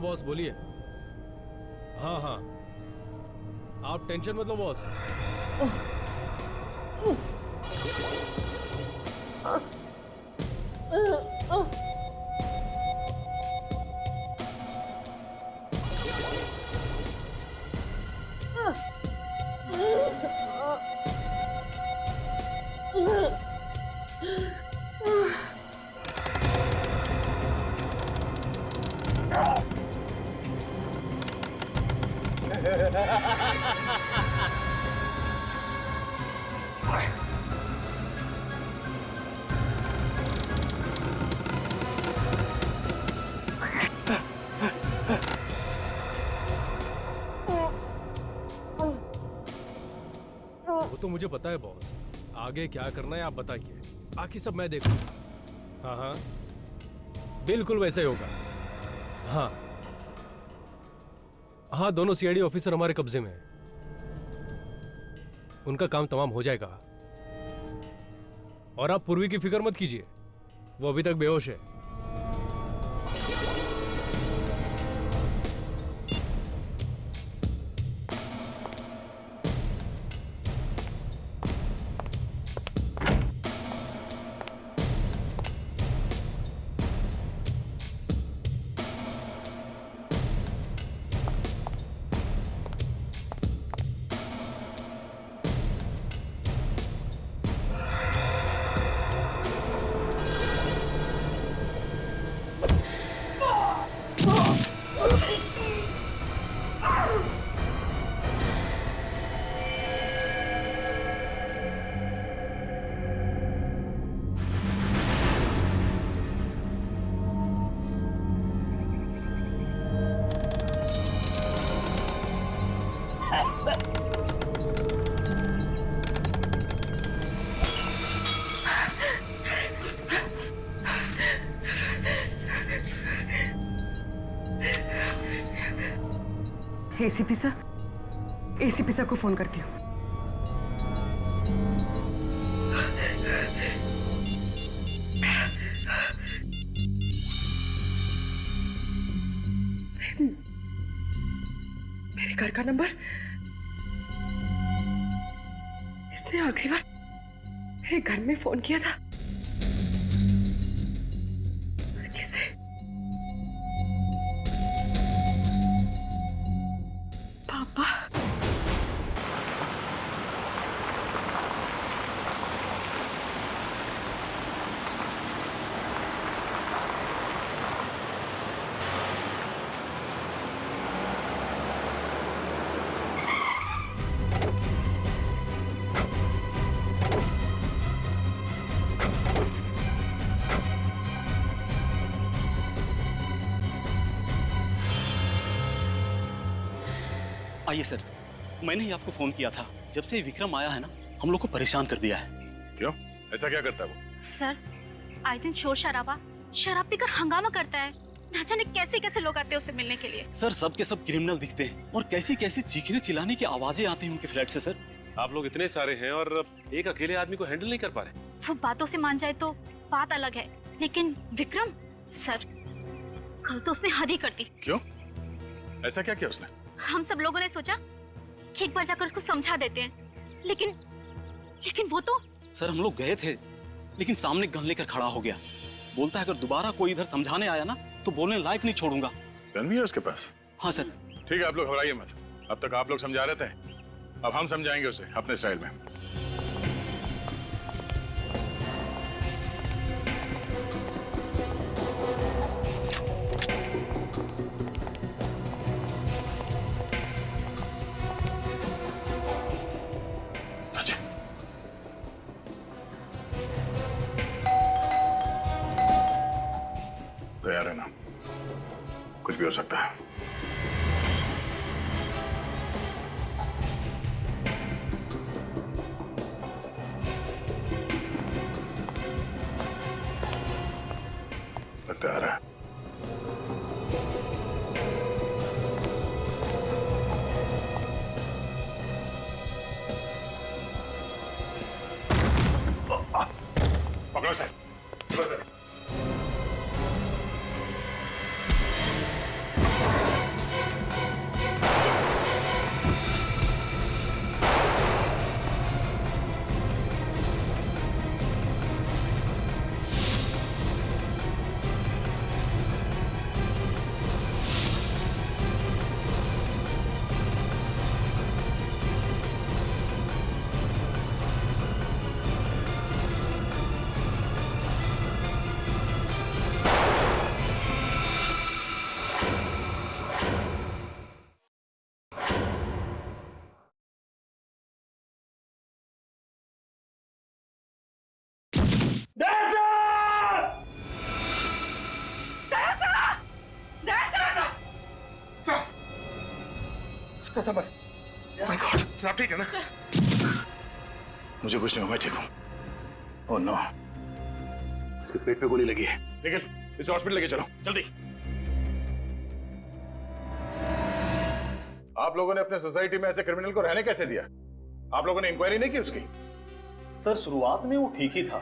Boss बोलिए। हाँ हाँ, आप टेंशन मत लो बॉस। वो तो मुझे पता है बॉस, आगे क्या करना है आप बताइए, बाकी सब मैं देखूंगा। हाँ हाँ, बिल्कुल वैसे ही होगा। हाँ हाँ, दोनों सीआईडी ऑफिसर हमारे कब्जे में हैं। उनका काम तमाम हो जाएगा। और आप पूर्वी की फिक्र मत कीजिए, वो अभी तक बेहोश है। एसीपी सर को फोन करती हूँ। मेरे घर का नंबर, इसने आखिरी बार मेरे घर में फोन किया था किसे? पापा। आइए सर, मैंने ही आपको फोन किया था। जब से विक्रम आया है ना, हम लोग को परेशान कर दिया है। क्यों? ऐसा क्या करता है वो? सर, आए दिन शोर शराबा, शराब पीकर हंगामा करता है। ना जाने कैसे कैसे लोग आते हैं उससे मिलने के लिए। सर, सब के सब क्रिमिनल दिखते हैं और कैसी कैसी चीखने चिल्लाने की आवाजें आती हैं उनके फ्लैट से। सर, आप लोग इतने सारे हैं और एक अकेले आदमी को हैंडल नहीं कर पा रहे। वो बातों से मान जाए तो बात अलग है, लेकिन विक्रम सर, कल तो उसने हद ही कर दी। क्यों? ऐसा क्या किया उसने? हम सब लोगों ने सोचा कि एक बार जाकर उसको समझा देते हैं, लेकिन वो तो। सर, हम लोग गए थे, लेकिन सामने गन लेकर खड़ा हो गया। बोलता है अगर दोबारा कोई इधर समझाने आया ना तो बोलने लायक नहीं छोड़ूंगा। गन भी है उसके पास? हाँ सर। ठीक है, आप लोग घबराइए मत। अब तक आप लोग समझा रहे थे, अब हम समझाएंगे उसे अपने स्टाइल में। तैयार है ना? कुछ भी हो सकता है। तैयार है। पकड़ो सर। माय गॉड, आप ठीक है ना? मुझे कुछ नहीं हुआ, मैं ठीक हूँ। ओह नो, इसके पेट पे गोली लगी है। निखिल, इसे हॉस्पिटल लेके चलो जल्दी। आप लोगों ने अपने सोसाइटी में ऐसे क्रिमिनल को रहने कैसे दिया? आप लोगों ने इंक्वायरी नहीं की उसकी? सर शुरुआत में वो ठीक ही था,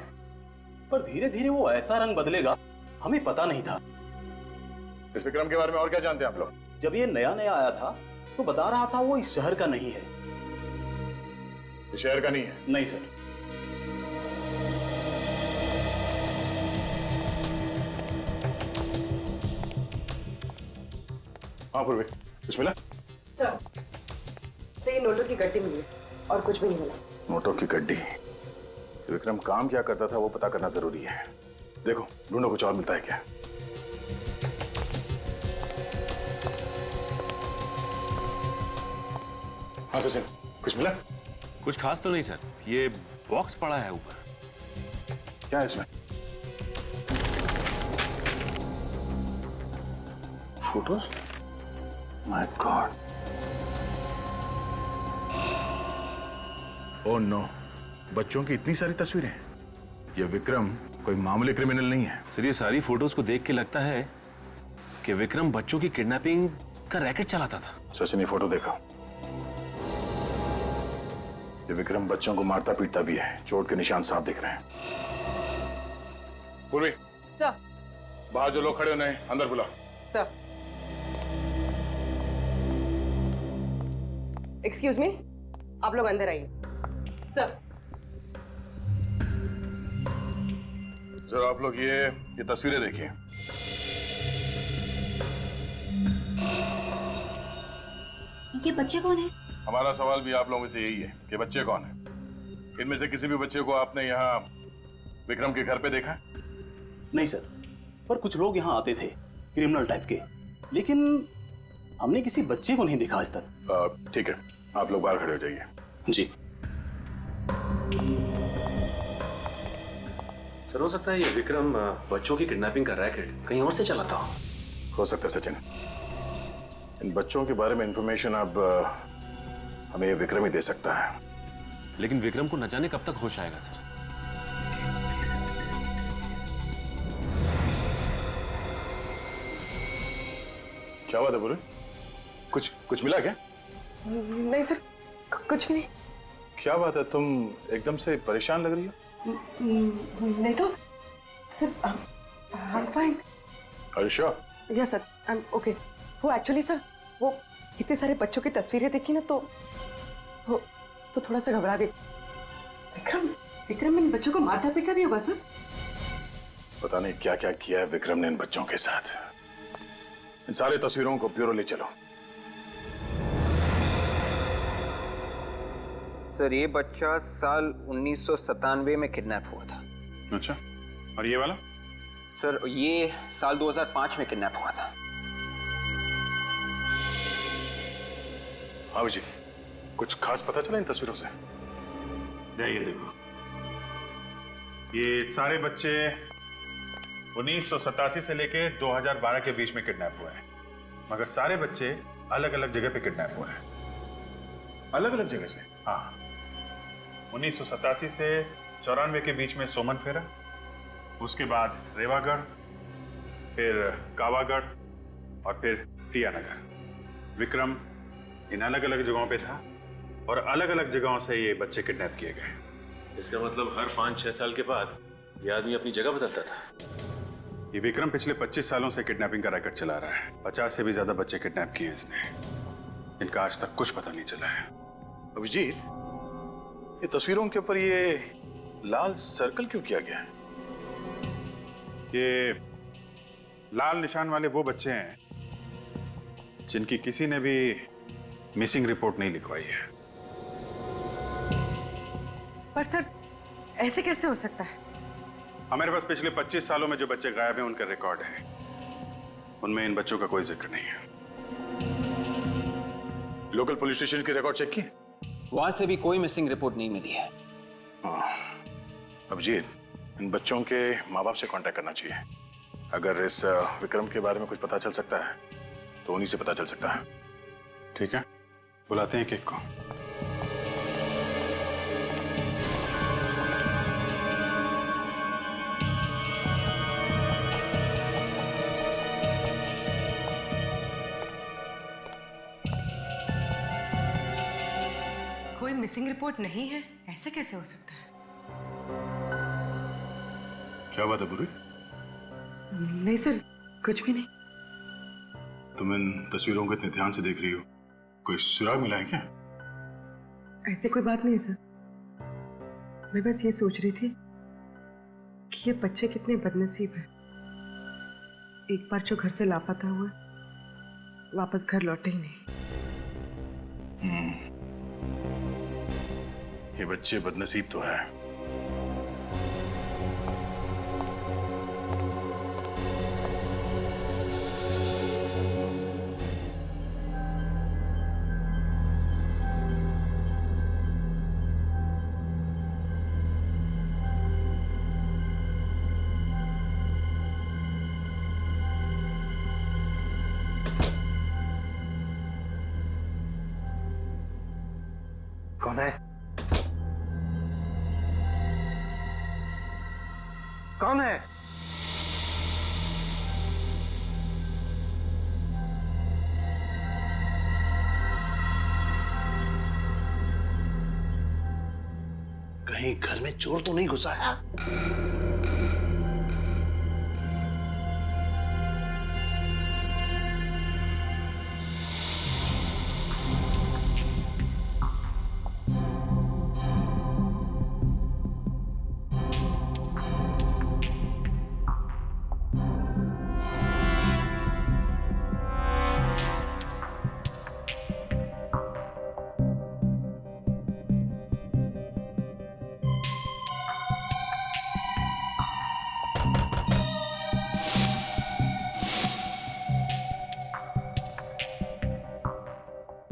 पर धीरे धीरे वो ऐसा रंग बदलेगा हमें पता नहीं था। इस विक्रम के बारे में और क्या जानते हैं आप लोग? जब ये नया नया आया था तो बता रहा था वो इस शहर का नहीं है। इस शहर का नहीं है? नहीं सर। हाँ पूर्वी, कुछ मिला? सर ये नोटों की गड्डी मिली है और कुछ भी नहीं मिला। नोटों की गड्डी? विक्रम काम क्या करता था वो पता करना जरूरी है। देखो ढूंढो, कुछ और मिलता है क्या? हाँ सचिन, कुछ मिला? कुछ खास तो नहीं सर, ये बॉक्स पड़ा है ऊपर। क्या है इसमें? Photos? My god. Oh no, बच्चों की इतनी सारी तस्वीरें। ये विक्रम कोई मामूली क्रिमिनल नहीं है। सर ये सारी फोटोज को देख के लगता है कि विक्रम बच्चों की किडनैपिंग का रैकेट चलाता था। सचिन ये फोटो देखो। ये विक्रम बच्चों को मारता पीटता भी है, चोट के निशान साफ दिख रहे हैं। पूर्वी, सर। बाहर जो लोग खड़े हो उन्हें अंदर बुलाओ। सर। एक्सक्यूज मी, आप लोग अंदर आइए। सर। जरा आप लोग ये तस्वीरें देखिए। ये बच्चे कौन है? हमारा सवाल भी आप लोगों से यही है कि बच्चे कौन हैं? इनमें से किसी भी बच्चे को आपने यहाँ विक्रम के घर पे देखा? नहीं सर, पर कुछ लोग यहाँ आते थे क्रिमिनल टाइप के, लेकिन हमने किसी बच्चे को नहीं देखा आज तक। ठीक है, आप लोग बाहर खड़े हो जाइए। जी सर हो सकता है ये विक्रम बच्चों की किडनैपिंग का रैकेट कहीं और से चलाता हो सकता है सचिन। इन बच्चों के बारे में इंफॉर्मेशन अब हमें ये विक्रम ही दे सकता है। लेकिन विक्रम को न जाने कब तक होश आएगा सर। क्या बात है बोले? कुछ मिला क्या? नहीं सर, कुछ भी नहीं। क्या बात है, तुम एकदम से परेशान लग रही हो? नहीं तो sir, I am fine. Are you sure? Yes sir, I am okay. वो एक्चुअली सर, वो इतने सारे बच्चों की तस्वीरें देखी ना तो थोड़ा सा घबरा गई। विक्रम इन बच्चों को मारता पीटता भी होगा सर? पता नहीं क्या क्या किया है विक्रम ने इन बच्चों के साथ। इन सारे तस्वीरों को ब्यूरो ले चलो। सर ये बच्चा साल 1997 में किडनैप हुआ था। अच्छा, और ये वाला? सर ये साल 2005 में किडनैप हुआ था। हाँ जी, कुछ खास पता चला इन तस्वीरों से? ये देखो, ये सारे बच्चे 1987 से लेके 2012 के बीच में किडनैप हुए हैं, मगर सारे बच्चे अलग अलग जगह पे किडनैप हुए हैं। अलग अलग जगह से? हाँ, 1987 से 94 के बीच में सोमन फेरा, उसके बाद रेवागढ़, फिर कावागढ़ और फिर टियानगर। विक्रम इन अलग अलग जगहों पे था और अलग अलग जगहों से ये बच्चे किडनैप किए गए। इसका मतलब हर 5-6 साल के बाद ये आदमी अपनी जगह बदलता था। ये विक्रम पिछले 25 सालों से किडनैपिंग का रैकेट चला रहा है। 50 से भी ज्यादा बच्चे किडनैप किए हैं इसने। इनका आज तक कुछ पता नहीं चला है। अभिजीत, ये तस्वीरों के ऊपर ये लाल सर्कल क्यों किया गया है? ये लाल निशान वाले वो बच्चे हैं जिनकी किसी ने भी मिसिंग रिपोर्ट नहीं लिखवाई है। पर सर ऐसे कैसे हो सकता है? हमारे पास पिछले 25 सालों में जो बच्चे गायब हैं उनका रिकॉर्ड है, उनमें इन बच्चों का कोई जिक्र नहीं है। लोकल पुलिस स्टेशन के रिकॉर्ड चेक किए? वहां से भी कोई मिसिंग रिपोर्ट नहीं मिली है। अभिजीत, इन बच्चों के माँ बाप से कांटेक्ट करना चाहिए। अगर इस विक्रम के बारे में कुछ पता चल सकता है तो उन्हीं से पता चल सकता है। ठीक है, बुलाते हैं केक को। कोई मिसिंग रिपोर्ट नहीं है, ऐसा कैसे हो सकता है? क्या बात है बुरी? नहीं सर, कुछ भी नहीं। तुम इन तस्वीरों को इतने ध्यान से देख रही हो, कोई सुराग मिला है क्या? ऐसे कोई बात नहीं है सर। मैं बस ये सोच रही थी कि ये बच्चे कितने बदनसीब हैं। एक बार जो घर से लापता हुआ, वापस घर लौटे ही नहीं। ये बच्चे बदनसीब तो है। कौन है? कौन है? कहीं घर में चोर तो नहीं घुसा है?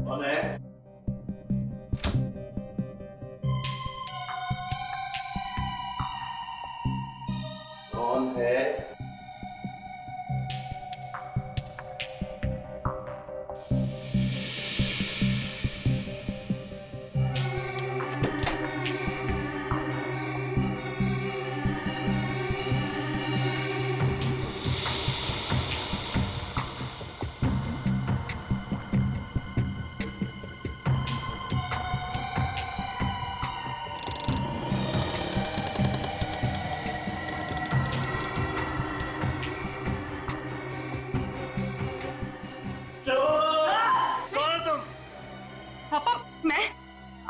कौन है? कौन है? पापा, मैं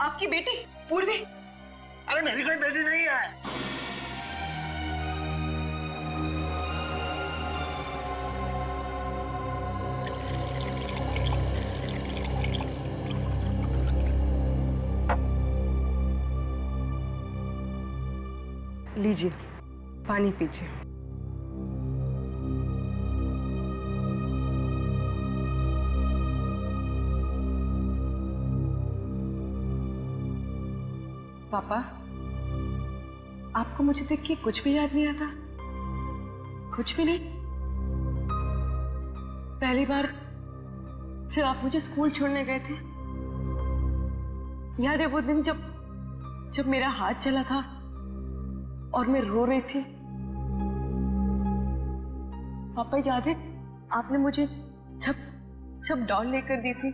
आपकी बेटी पूर्वी। अरे मेरी कोई बेटी नहीं है। लीजिए, पानी पीजिए। पापा, आपको मुझे देख के कुछ भी याद नहीं आता? कुछ भी नहीं? पहली बार जब आप मुझे स्कूल छोड़ने गए थे, याद है वो दिन जब मेरा हाथ चला था और मैं रो रही थी? पापा, याद है आपने मुझे जब डॉल लेकर दी थी?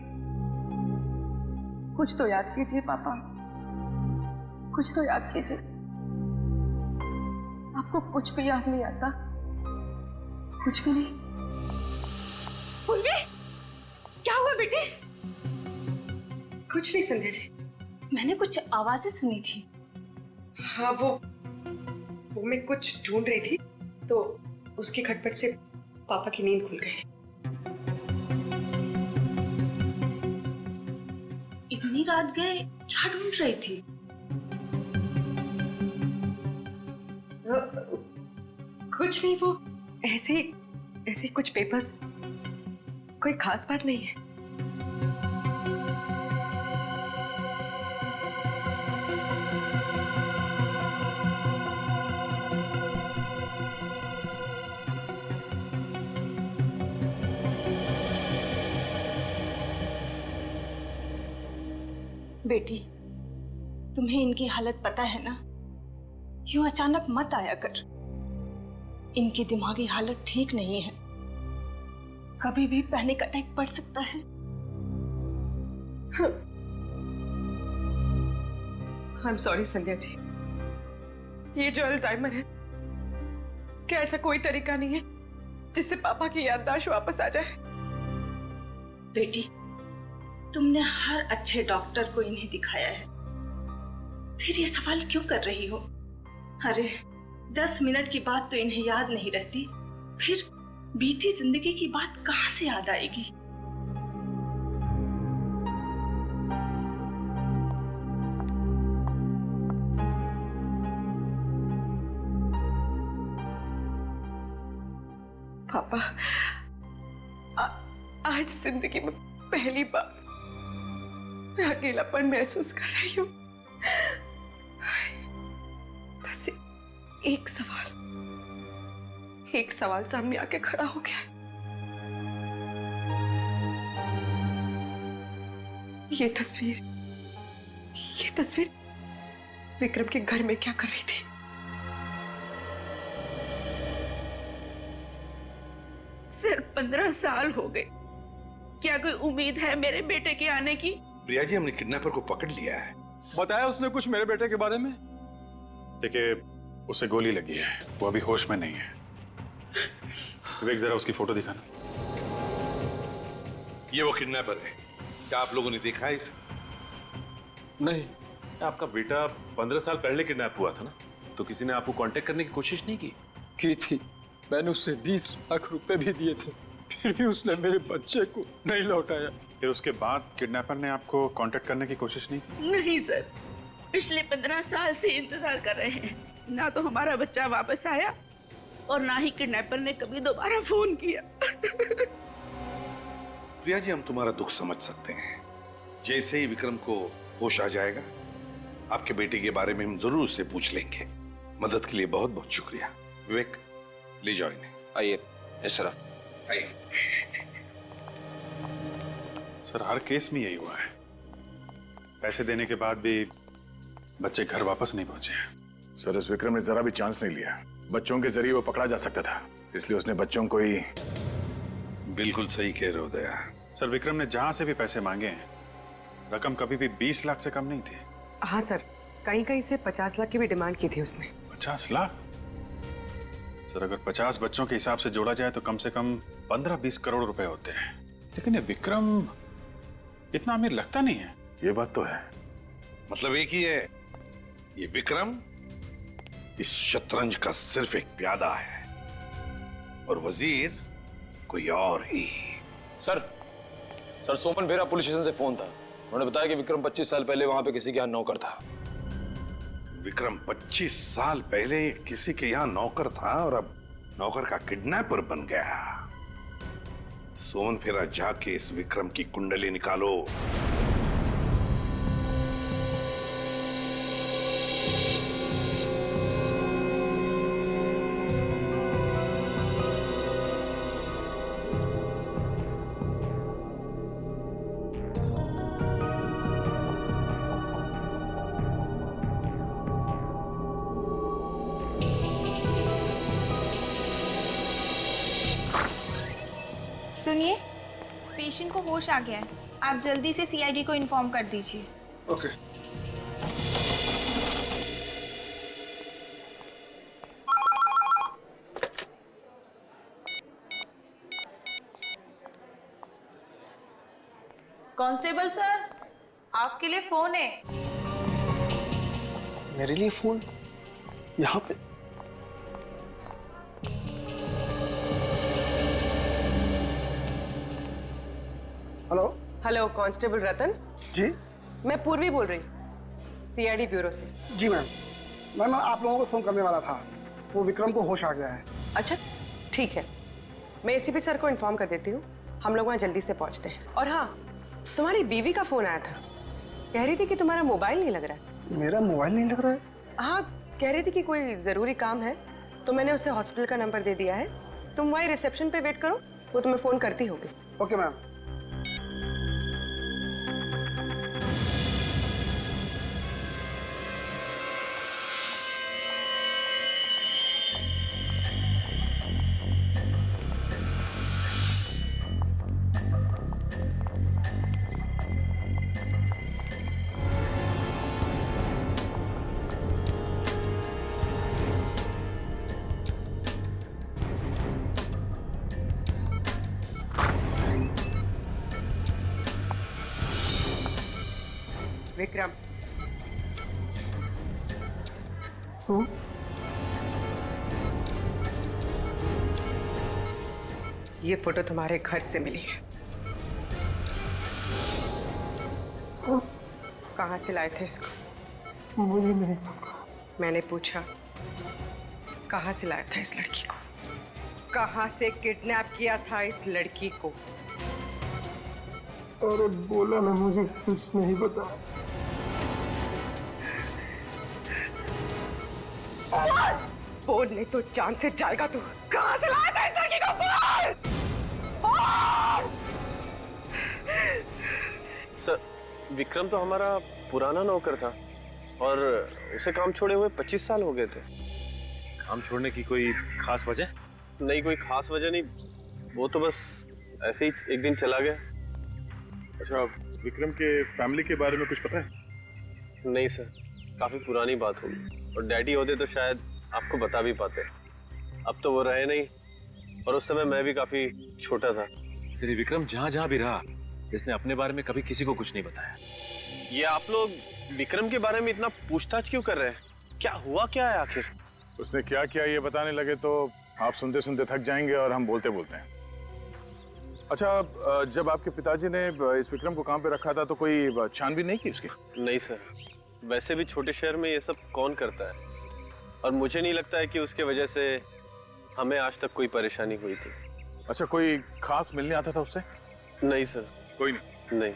कुछ तो याद कीजिए पापा, कुछ तो याद कीजिए। आपको कुछ भी याद नहीं आता? कुछ भी नहीं? पूर्वी, क्या हुआ बेटी? कुछ नहीं संध्या जी। मैंने कुछ आवाजें सुनी थी। हाँ, वो मैं कुछ ढूंढ रही थी तो उसकी खटपट से पापा की नींद खुल गई। इतनी रात गए क्या ढूंढ रही थी? कुछ नहीं, वो ऐसे ही कुछ पेपर्स, कोई खास बात नहीं है। बेटी, तुम्हें इनकी हालत पता है ना? यूं अचानक मत आया कर। इनकी दिमागी हालत ठीक नहीं है, कभी भी पैनिक अटैक पड़ सकता है। I am sorry Sandhya ji, ये जो अल्जाइमर है, क्या ऐसा कोई तरीका नहीं है जिससे पापा की याददाश्त वापस आ जाए? बेटी, तुमने हर अच्छे डॉक्टर को इन्हें दिखाया है, फिर ये सवाल क्यों कर रही हो? अरे 10 मिनट की बात तो इन्हें याद नहीं रहती, फिर बीती जिंदगी की बात कहां से याद आएगी? पापा, आज जिंदगी में पहली बार मैं अकेलापन महसूस कर रही हूँ। बस एक सवाल सामने आके खड़ा हो गया। ये तस्वीर विक्रम के घर में क्या कर रही थी? सिर्फ 15 साल हो गए, क्या कोई उम्मीद है मेरे बेटे के आने की? प्रिया जी, हमने किडनैपर को पकड़ लिया है। बताया उसने कुछ मेरे बेटे के बारे में? देखिए, उसे गोली लगी है, वो अभी होश में नहीं है। विवेक, जरा उसकी फोटो दिखाना। ये वो किडनैपर है, क्या आप लोगों ने देखा है इसे? नहीं। आपका बेटा 15 साल पहले किडनैप हुआ था ना, तो किसी ने आपको कांटेक्ट करने की कोशिश नहीं की थी। मैंने उससे 20 लाख रुपए भी दिए थे, फिर भी उसने मेरे बच्चे को नहीं लौटाया। फिर उसके बाद किडनैपर ने आपको कांटेक्ट करने की कोशिश नहीं की? नहीं सर, पिछले 15 साल से इंतजार कर रहे हैं, ना तो हमारा बच्चा वापस आया और ना ही किडनैपर ने कभी दोबारा फोन किया। प्रिया जी, हम तुम्हारा दुख समझ सकते हैं। जैसे ही विक्रम को होश आ जाएगा, आपके बेटे के बारे में हम जरूर उससे पूछ लेंगे। मदद के लिए बहुत बहुत शुक्रिया। विवेक, ले जाओ इन्हें। आइए इस तरफ आइए। सर, हर केस में यही हुआ है, पैसे देने के बाद भी बच्चे घर वापस नहीं पहुंचे। सर, इस विक्रम ने जरा भी चांस नहीं लिया। बच्चों के जरिए वो पकड़ा जा सकता था, इसलिए उसने बच्चों को ही। बिल्कुल सही कह रहे हो दया। सर, विक्रम ने जहां से भी पैसे मांगे हैं, रकम कभी भी 20 लाख से कम नहीं थी। हाँ सर, कहीं से 50 लाख की भी डिमांड की थी उसने। 50 लाख? सर, अगर 50 बच्चों के हिसाब से जोड़ा जाए तो कम से कम 15-20 करोड़ रुपए होते हैं। लेकिन ये विक्रम इतना अमीर लगता नहीं है। ये बात तो है। मतलब एक ही है, ये विक्रम इस शतरंज का सिर्फ एक प्यादा है और वजीर कोई और ही। सर, सोमन भेरा पुलिस स्टेशन से फोन था। उन्होंने बताया कि विक्रम 25 साल पहले वहां पे किसी के यहाँ नौकर था। विक्रम 25 साल पहले किसी के यहाँ नौकर था और अब नौकर का किडनैपर बन गया। सोमन फेरा जाके इस विक्रम की कुंडली निकालो। सुनिए, पेशेंट को होश आ गया है, आप जल्दी से सीआईडी को इन्फॉर्म कर दीजिए। ओके। कांस्टेबल सर, आपके लिए फोन है। मेरे लिए फोन? यहाँ पे? हेलो, कांस्टेबल रतन जी। मैं पूर्वी बोल रही, सीआईडी ब्यूरो से। जी मैम, मैं आप लोगों को फोन करने वाला था, वो विक्रम को होश आ गया है। अच्छा ठीक है, मैं एसीपी सर को इन्फॉर्म कर देती हूँ, हम लोग वहाँ जल्दी से पहुँचते हैं। और हाँ, तुम्हारी बीवी का फोन आया था, कह रही थी कि तुम्हारा मोबाइल नहीं लग रहा है। मेरा मोबाइल नहीं लग रहा है? हाँ, कह रही थी कि कोई जरूरी काम है, तो मैंने उसे हॉस्पिटल का नंबर दे दिया है, तुम वही रिसेप्शन पे वेट करो, वो तुम्हें फोन करती होगी। Okay ma'am. विक्रम। ये फोटो तुम्हारे घर से मिली है। कहाँ से लाए थे इसको? मुझे नहीं। मैंने पूछा कहाँ से लाया था इस लड़की को? कहाँ से किडनैप किया था इस लड़की को? अरे बोला ना, मुझे कुछ नहीं पता। बोल नहीं तो जान से जाएगा तू। कहाँ से लाया था इस लड़की को? बोल! सर, विक्रम तो हमारा पुराना नौकर था और उसे काम छोड़े हुए 25 साल हो गए थे। काम छोड़ने की कोई खास वजह? नहीं, कोई खास वजह नहीं, वो तो बस ऐसे ही एक दिन चला गया। अच्छा, विक्रम के फैमिली के बारे में कुछ पता है? नहीं सर, काफी पुरानी बात होगी और डैडी होते तो शायद आपको बता भी पाते। अब तो वो रहे नहीं और उस समय मैं भी काफी छोटा था। श्री विक्रम जहाँ जहाँ भी रहा, इसने अपने बारे में कभी किसी को कुछ नहीं बताया। ये आप लोग विक्रम के बारे में इतना पूछताछ क्यों कर रहे हैं? क्या हुआ क्या है आखिर? उसने क्या किया ये बताने लगे तो आप सुनते सुनते थक जाएंगे और हम बोलते बोलते हैं। अच्छा, जब आपके पिताजी ने इस विक्रम को काम पे रखा था तो कोई छानबीन नहीं की उसकी? नहीं सर, वैसे भी छोटे शहर में ये सब कौन करता है और मुझे नहीं लगता है कि उसके वजह से हमें आज तक कोई परेशानी हुई थी। अच्छा, कोई खास मिलने आता था उससे? नहीं सर। कोई नहीं? नहीं।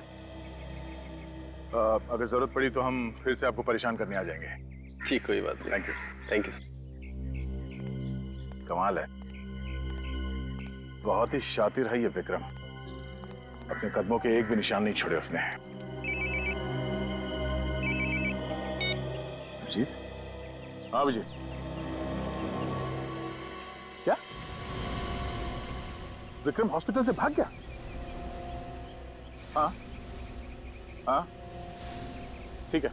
अगर जरूरत पड़ी तो हम फिर से आपको परेशान करने आ जाएंगे। ठीक, कोई बात नहीं। Thank you. Thank you sir. कमाल है, बहुत ही शातिर है ये विक्रम। अपने कदमों के एक भी निशान नहीं छोड़े उसने। अभिजीत? हाँ अभिजीत, क्या विक्रम हॉस्पिटल से भाग गया? हाँ हाँ, ठीक है,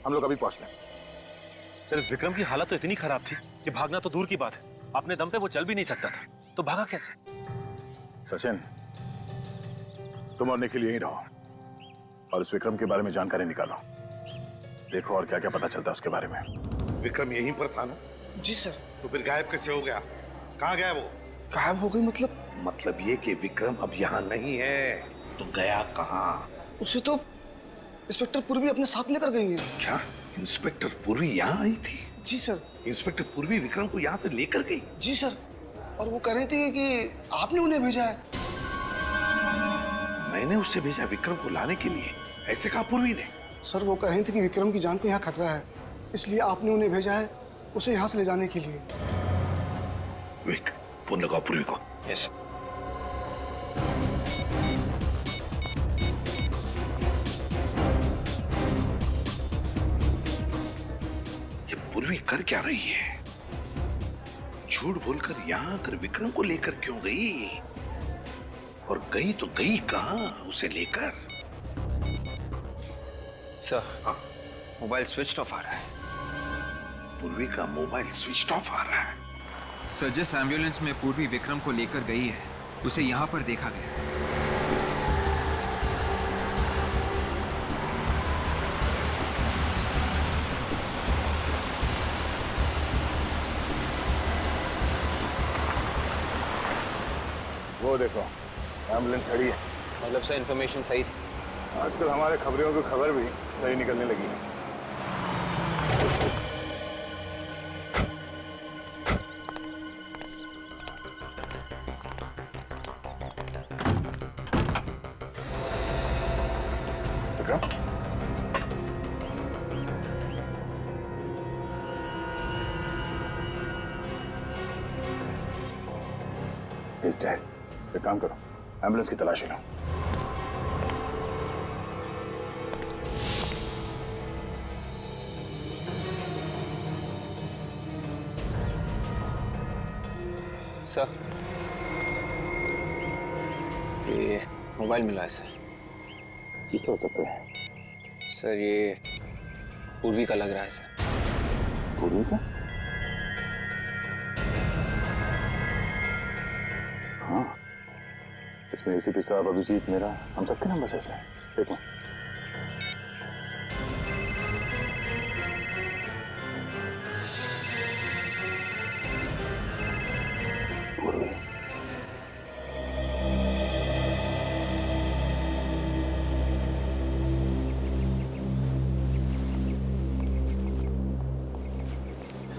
हम लोग अभी पहुंचते हैं। सर, इस विक्रम की हालत तो इतनी खराब थी कि भागना तो दूर की बात है, अपने दम पे वो चल भी नहीं सकता था, तो भागा कैसे? सचिन, तुम और निखिल यहीं रहो और उस विक्रम के बारे में जानकारी निकालो। देखो और क्या क्या पता चलता है उसके बारे में। विक्रम यहीं पर था ना? जी सर। तो फिर गायब कैसे हो गया? कहाँ गया वो? गायब हो गई मतलब? मतलब ये कि विक्रम अब यहाँ नहीं है, तो गया कहाँ? उसे तो इंस्पेक्टर पूर्वी अपने साथ लेकर गई है। क्या इंस्पेक्टर पूर्वी यहाँ आई थी? जी सर। इंस्पेक्टर पूर्वी विक्रम को यहाँ से लेकर गई? जी सर, और वो कह रही थी कि आपने उन्हें भेजा है। मैंने उससे भेजा विक्रम को लाने के लिए, ऐसे कहा पूर्वी ने? सर, वो कह रही थी कि विक्रम की जान को यहाँ खतरा है, इसलिए आपने उन्हें भेजा है उसे यहाँ से ले जाने के लिए। विक, फोन लगाओ पूर्वी को। यस। ये पूर्वी कर क्या रही है? झूठ बोलकर यहाँ आकर विक्रम को लेकर क्यों गई? और गई तो गई कहाँ उसे लेकर? सर, मोबाइल स्विच ऑफ आ रहा है। पूर्वी का मोबाइल स्विच ऑफ आ रहा है? सर, जिस एम्बुलेंस में पूर्वी विक्रम को लेकर गई है उसे यहाँ पर देखा गया। वो देखो, एम्बुलेंस खड़ी है। मतलब से इन्फॉर्मेशन सही थी? आजकल हमारे खबरों की खबर भी सही निकलने लगी है। He's dead. एक काम करो, एम्बुलेंस की तलाशी लो। सर, ये मोबाइल मिला है सर। किसका हो सकता है? सर, ये पूर्वी का लग रहा है सर। पूर्वी का? हाँ, इसमें एसीपी साहब, अभिजीत, मेरा, हम सबके नंबर है इसमें। देखो।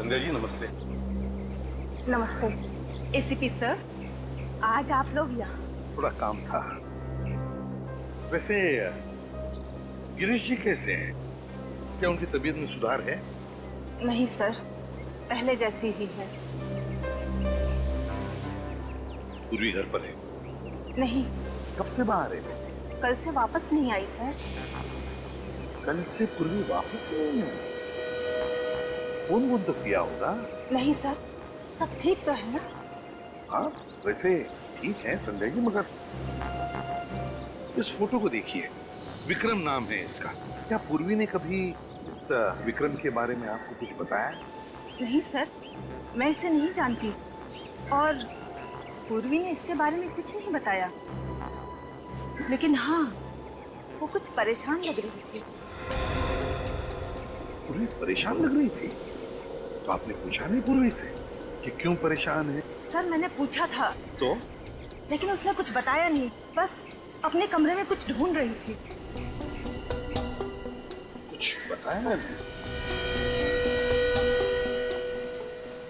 संध्या जी नमस्ते। नमस्ते। एसीपी सर, आज आप लोग यहाँ? थोड़ा काम था। वैसे गिरीश जी कैसे हैं? क्या उनकी तबीयत में सुधार है? नहीं सर, पहले जैसी ही है। पूर्वी घर पर है? नहीं। कब से बाहर है? कल से वापस नहीं आई सर। कल से पूर्वी वापस नहीं है? फोन तो किया होगा? नहीं सर, सब ठीक तो है ना? हाँ वैसे ठीक है संजय जी, मगर इस फोटो को देखिए, विक्रम नाम है इसका। क्या पूर्वी ने कभी इस विक्रम के बारे में आपको कुछ बताया? नहीं सर, मैं इसे नहीं जानती और पूर्वी ने इसके बारे में कुछ नहीं बताया। लेकिन हाँ, वो कुछ परेशान लग रही थी। पूर्वी परेशान लग रही थी? तो आपने पूछा नहीं पूर्वी से कि क्यों परेशान है? सर मैंने पूछा था तो? लेकिन उसने कुछ बताया नहीं, बस अपने कमरे में कुछ ढूंढ रही थी। कुछ बताया नहीं?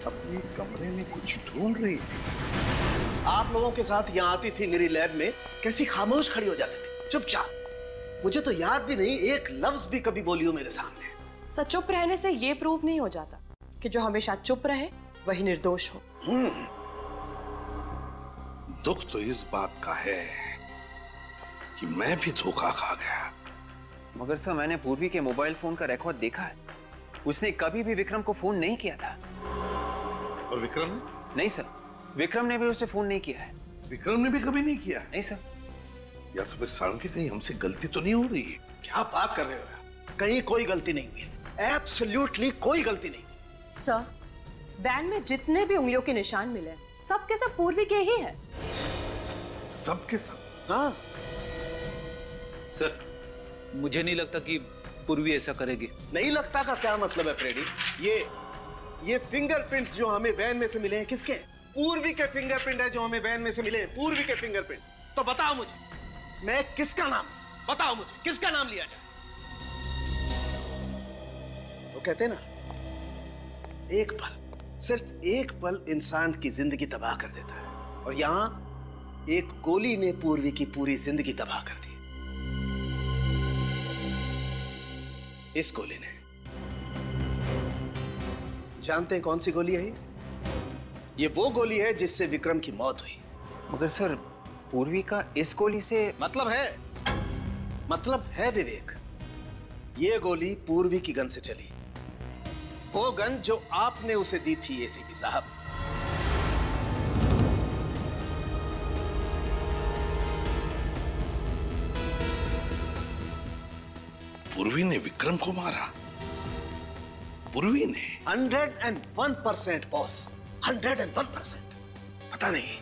अपने कमरे में कुछ ढूंढ रही थी? आप लोगों के साथ यहाँ आती थी मेरी लैब में, कैसी खामोश खड़ी हो जाती थी, चुपचाप। मुझे तो याद भी नहीं एक लफ्ज भी कभी बोली हो मेरे सामने। सच चुप रहने से ये प्रूव नहीं हो जाता कि जो हमेशा चुप रहे वही निर्दोष हो। दुख तो इस बात का है कि मैं भी धोखा खा गया। मगर सर मैंने पूर्वी के मोबाइल फोन का रिकॉर्ड देखा है, उसने कभी भी विक्रम को फोन नहीं किया था। और विक्रम ने? नहीं सर, विक्रम ने भी उसे फोन नहीं किया है। विक्रम ने भी कभी नहीं किया? नहीं सर। या तो फिर साळुंखे कहीं हमसे गलती तो नहीं हो रही है? क्या बात कर रहे हो? कहीं कोई गलती नहीं हुई, एब्सोल्युटली कोई गलती नहीं हुई। सर, वैन में जितने भी उंगलियों के निशान मिले सब के सब पूर्वी के ही है। सब के सब? हाँ सर, मुझे नहीं लगता कि पूर्वी ऐसा करेगी। नहीं लगता का क्या मतलब है फ्रेडी? ये फिंगरप्रिंट्स जो हमें वैन में से मिले हैं किसके? पूर्वी के फिंगरप्रिंट है जो हमें वैन में से मिले हैं, पूर्वी के फिंगरप्रिंट। तो बताओ मुझे, मैं किसका नाम, बताओ मुझे किसका नाम लिया जाए? वो कहते हैं ना, एक पल, सिर्फ एक पल इंसान की जिंदगी तबाह कर देता है, और यहां एक गोली ने पूर्वी की पूरी जिंदगी तबाह कर दी। इस गोली ने, जानते हैं कौन सी गोली है ये वो गोली है जिससे विक्रम की मौत हुई। मगर सर, पूर्वी का इस गोली से मतलब है विवेक, ये गोली पूर्वी की गन से चली, वो गन जो आपने उसे दी थी एसीपी साहब। पूर्वी ने विक्रम को मारा? पूर्वी ने? 101% बॉस, 101%। पता नहीं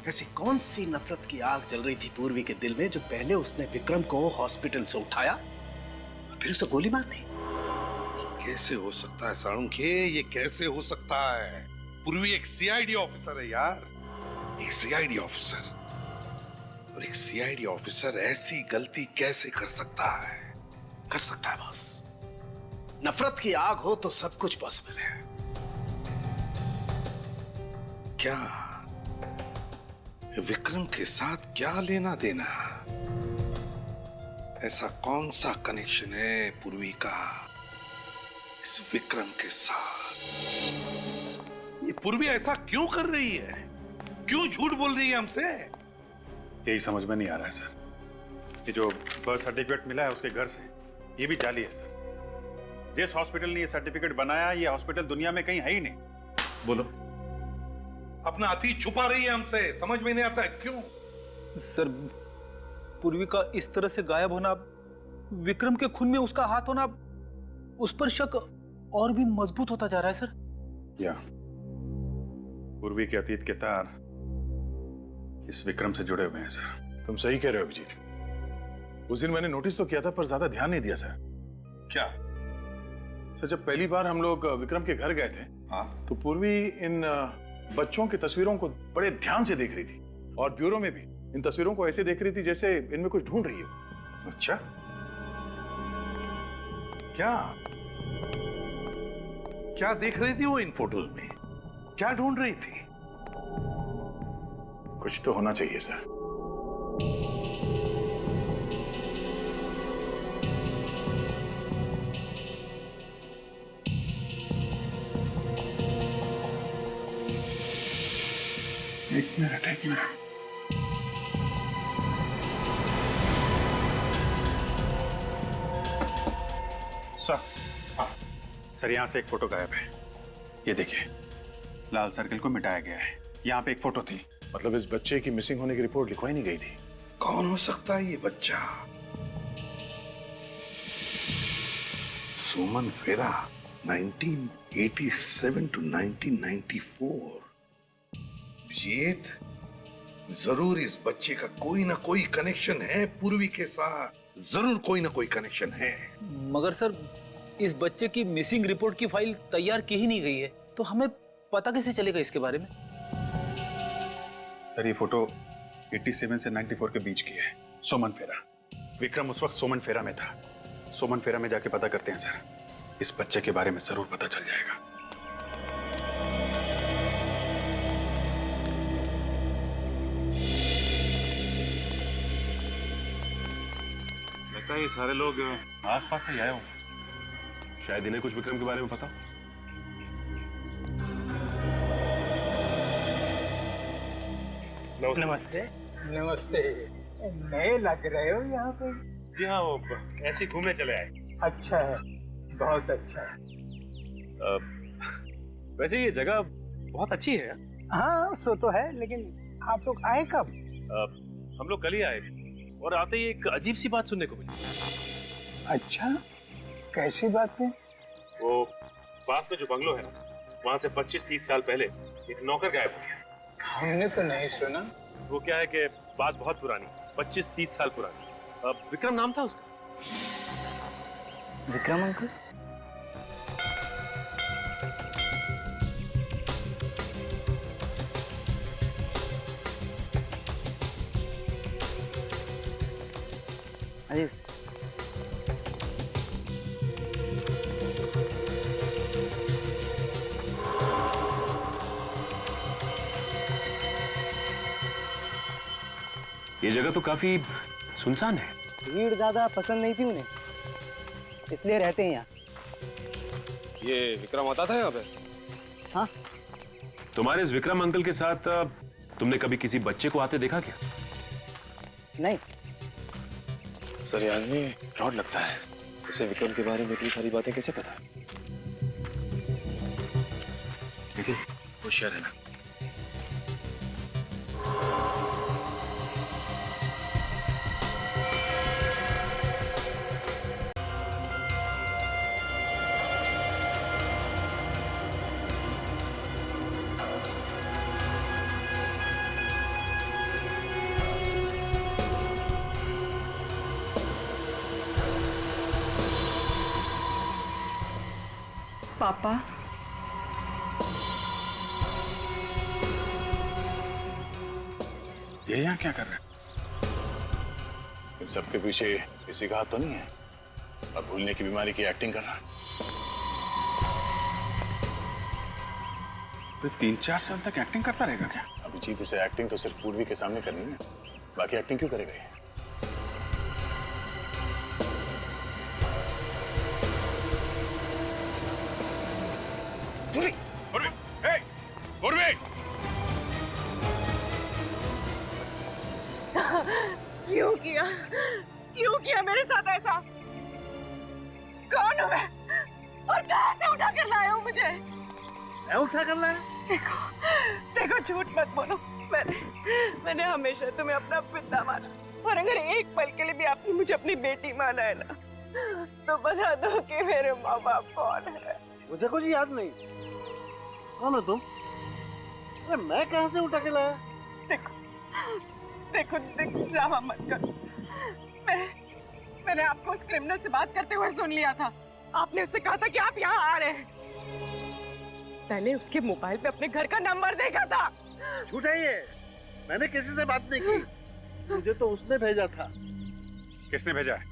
ऐसी कौन सी नफरत की आग जल रही थी पूर्वी के दिल में जो पहले उसने विक्रम को हॉस्पिटल से उठाया और फिर उसे गोली मार दी। कैसे हो सकता है साळुंखे, ये कैसे हो सकता है? पूर्वी एक सीआईडी ऑफिसर है यार, एक सीआईडी ऑफिसर, और एक सीआईडी ऑफिसर ऐसी गलती कैसे कर सकता है? कर सकता है बॉस, नफरत की आग हो तो सब कुछ पॉसिबल है। क्या विक्रम के साथ क्या लेना देना? ऐसा कौन सा कनेक्शन है पूर्वी का इस विक्रम के साथ? ये पूर्वी ऐसा क्यों कर रही है? क्यों झूठ बोल रही है हमसे? यही समझ में नहीं आ रहा है सर। ये जो बर्थ सर्टिफिकेट मिला है उसके घर से, ये भी जाली है सर। जिस हॉस्पिटल ने ये सर्टिफिकेट बनाया, ये हॉस्पिटल दुनिया में कहीं है ही नहीं। बोलो, अपना अतीत छुपा रही है हमसे, समझ में नहीं आता है क्यों? सर, पूर्वी का इस तरह से गायब होना, विक्रम के खून में उसका हाथ होना, उस पर शक और भी मजबूत होता जा रहा है सर। या पूर्वी के अतीत के तार इस विक्रम से जुड़े हुए हैं सर। तुम सही कह रहे हो अभिजीत। उस दिन मैंने नोटिस तो किया था पर ज्यादा ध्यान नहीं दिया सर। क्या सर, जब पहली बार हम लोग विक्रम के घर गए थे, हाँ, तो पूर्वी इन बच्चों की तस्वीरों को बड़े ध्यान से देख रही थी, और ब्यूरो में भी इन तस्वीरों को ऐसे देख रही थी जैसे इनमें कुछ ढूंढ रही है। अच्छा, क्या क्या देख रही थी वो इन फोटोज में? क्या ढूंढ रही थी? कुछ तो होना चाहिए सर। एक मिनट। सर यहाँ से एक फोटो गायब है। ये देखिए, लाल सर्कल को मिटाया गया है। यहाँ पे एक फोटो थी। मतलब इस बच्चे की मिसिंग होने की रिपोर्ट लिखवाई नहीं गई थी? कौन हो सकता है ये बच्चा? सुमन फेरा, 1987 to 1994। जीत, जरूर इस बच्चे का कोई ना कोई कनेक्शन है पूर्वी के साथ। जरूर कोई ना कोई कनेक्शन है। मगर सर, इस बच्चे की मिसिंग रिपोर्ट की फाइल तैयार की ही नहीं गई है, तो हमें पता कैसे चलेगा इसके बारे में? सर ये फोटो 87 से 94 के बीच की है। सोमन फेरा, विक्रम उस वक्त सोमन फेरा में था। सोमन फेरा में जाके पता करते हैं सर। इस बच्चे के बारे में जरूर पता चल जाएगा। लगता है ये सारे लोग आसपास से आए होंगे। शायद इन्हें कुछ विक्रम के बारे में पता। नमस्ते। नमस्ते। नए लग रहे हो यहाँ पे? जी हाँ, वो ऐसे ही घूमने चले आए। अच्छा है, बहुत अच्छा है। वैसे ये जगह बहुत अच्छी है। हाँ सो तो है, लेकिन आप लोग आए कब? हम लोग कल ही आए थे और आते ही एक अजीब सी बात सुनने को मिली। अच्छा, कैसी बात है? वो पास में जो बंगलो है ना, वहाँ से 25-30 साल पहले एक नौकर गायब हो गया। हमने तो नहीं सुना। वो क्या है कि बात बहुत पुरानी, 25-30 साल पुरानी। विक्रम नाम था उसका। विक्रम अंकल? अरे ये जगह तो काफी सुनसान है। भीड़ ज्यादा पसंद नहीं थी उन्हें, इसलिए रहते हैं यहाँ। ये विक्रम आता था यहाँ पे? हाँ। तुम्हारे इस विक्रम अंकल के साथ तुमने कभी किसी बच्चे को आते देखा क्या? नहीं। सर ये आदमी फ्रॉड लगता है। इसे विक्रम के बारे में इतनी सारी बातें कैसे पता? देखिए, होशियार है ना। पापा, ये यहाँ क्या कर रहे हैं? इन सबके पीछे किसी का हाथ तो नहीं है? अब भूलने की बीमारी की एक्टिंग कर रहा है। 3-4 साल तक एक्टिंग करता रहेगा क्या? अभिजीत, इसे एक्टिंग तो सिर्फ पूर्वी के सामने करनी है, बाकी एक्टिंग क्यों करेगा ये? क्यों किया मेरे साथ ऐसा? कौन हूँ मैं? और कहाँ से उठा कर लाए हो मुझे? मैं उठा कर लाया? देखो झूठ मत बोलो। मैंने हमेशा तुम्हें अपना पिता माना, और अगर एक पल के लिए भी आपने मुझे अपनी बेटी माना है ना, तो बता दो कि मेरे माँ बाप कौन है। मुझे कुछ याद नहीं। कौन हो तुम? अरे मैं कहाँ से उठा के लाया? देखो ड्रामा मत करो। मैंने आपको उस क्रिमिनल से बात करते हुए सुन लिया था। आपने उससे कहा था कि आप यहाँ आ रहे हैं। मैंने उसके मोबाइल पे अपने घर का नंबर देखा था। झूठ है ये। मैंने किसी से बात नहीं की। मुझे तो उसने भेजा था। किसने भेजा है?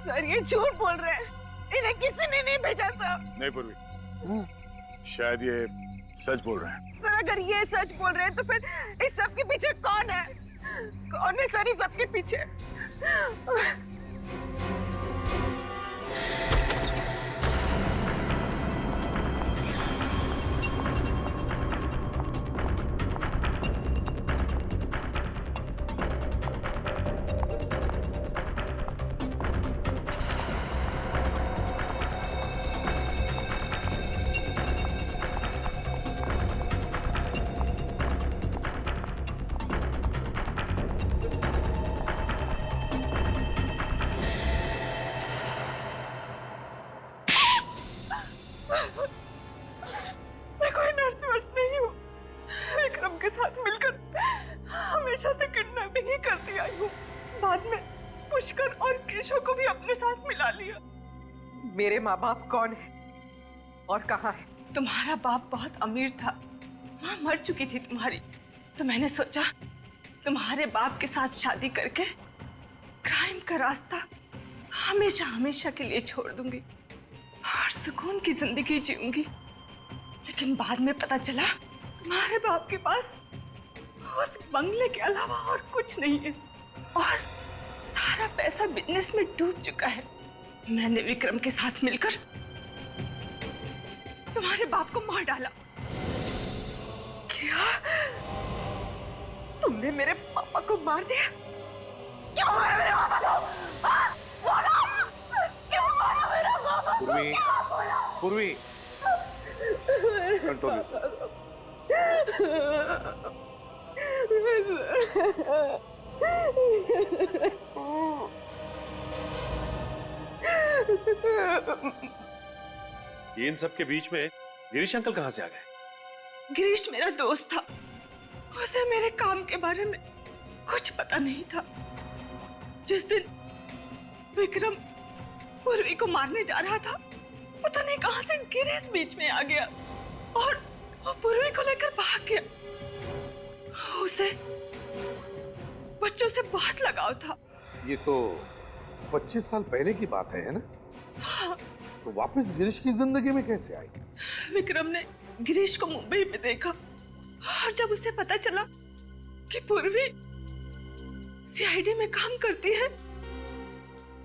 सर ये झूठ बोल रहे हैं, इन्हें किसी ने नहीं भेजा सर। नहीं पूर्वी, शायद ये सच बोल रहे हैं। सर अगर ये सच बोल रहे हैं तो फिर इस सब के पीछे कौन है? कौन है सर इस सब के पीछे? मैं कोई नर्स वर्स नहीं हूँ। विक्रम के साथ मिलकर हमेशा से किडनैपिंग ही करती आई हूँ। बाद में पुष्कर और केशव को भी अपने साथ मिला लिया। मेरे माँ बाप कौन है और कहाँ है? तुम्हारा बाप बहुत अमीर था, माँ मर चुकी थी तुम्हारी, तो मैंने सोचा तुम्हारे बाप के साथ शादी करके क्राइम का रास्ता हमेशा हमेशा के लिए छोड़ दूंगी और सुकून की जिंदगी जीऊंगी। लेकिन बाद में पता चला तुम्हारे बाप के पास उस बंगले के अलावा और कुछ नहीं है और सारा पैसा बिजनेस में डूब चुका है। मैंने विक्रम के साथ मिलकर तुम्हारे बाप को मार डाला। क्या? तुमने मेरे पापा को मार दिया? क्यों मारा मेरे पापा को? बोलो! क्यों मारा मेरे पापा को? पूर्वी, कंट्रोल योरसेल्फ। ये इन सब के बीच में गिरीश अंकल कहाँ से आ गए? गिरीश मेरा दोस्त था, उसे मेरे काम के बारे में कुछ पता नहीं था। जिस दिन विक्रम पूर्वी को मारने जा रहा था, पता नहीं कहां से गिरीश बीच में आ गया और वो पूर्वी को लेकर भाग गया। उसे बच्चों से बहुत लगाव था। ये तो 25 साल पहले की बात है ना? हाँ। तो वापस गिरीश की जिंदगी में कैसे आई? विक्रम ने गिरीश को मुंबई में देखा और जब उसे पता चला कि पूर्वी सीआईडी में काम करती है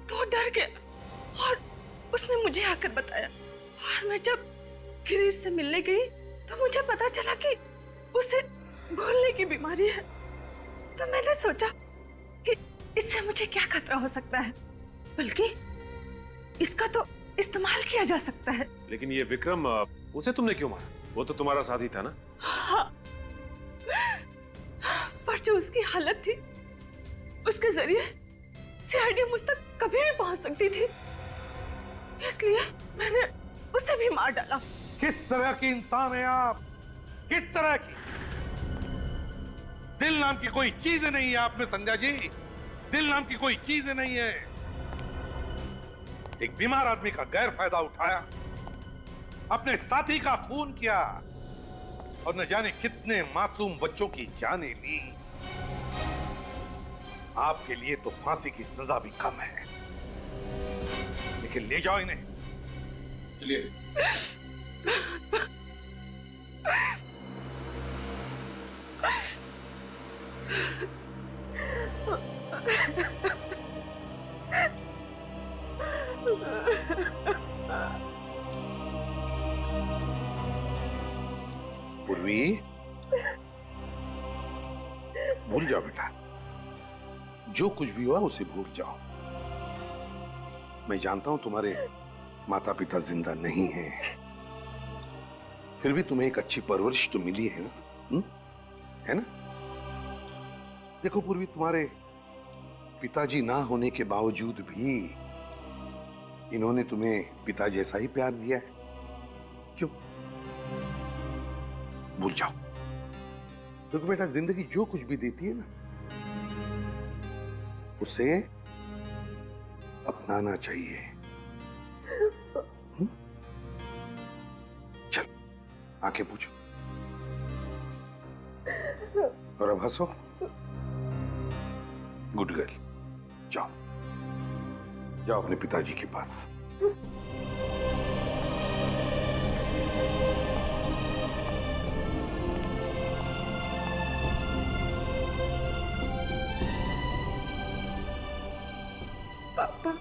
तो डर गया और उसने मुझे आकर बताया। और मैं जब गिरीश से मिलने गई तो मुझे पता चला कि उसे भूलने की बीमारी है। तो मैंने सोचा कि इससे मुझे क्या खतरा हो सकता है, बल्कि इसका तो इस्तेमाल किया जा सकता है। लेकिन ये विक्रम, उसे तुमने क्यों मारा? वो तो तुम्हारा साथी था ना? हाँ। पर जो उसकी हालत थी, उसके जरिए सीआईडी मुझ तक कभी भी पहुंच सकती थी, इसलिए मैंने उसे भी मार डाला। किस तरह की इंसान है आप? किस तरह की? दिल नाम की कोई चीज नहीं है आप में संध्या जी। दिल नाम की कोई चीज नहीं है। एक बीमार आदमी का गैर फायदा उठाया, अपने साथी का खून किया और न जाने कितने मासूम बच्चों की जानें ली। आपके लिए तो फांसी की सजा भी कम है, लेकिन ले जाओ इन्हें। चलिए। पूर्वी, भूल जाओ बेटा, जो कुछ भी हुआ उसे भूल जाओ। मैं जानता हूं तुम्हारे माता पिता जिंदा नहीं हैं, फिर भी तुम्हें एक अच्छी परवरिश तो मिली है ना? है ना? देखो पूर्वी, तुम्हारे पिताजी ना होने के बावजूद भी इन्होंने तुम्हें पिता जैसा ही प्यार दिया है। क्यों? भूल जाओ। देखो बेटा, जिंदगी जो कुछ भी देती है ना, उसे अपनाना चाहिए। चल, आंखें पूछो और अब हंसो। गुड गर्ल, जाओ। जाओ अपने पिताजी के पास। पापा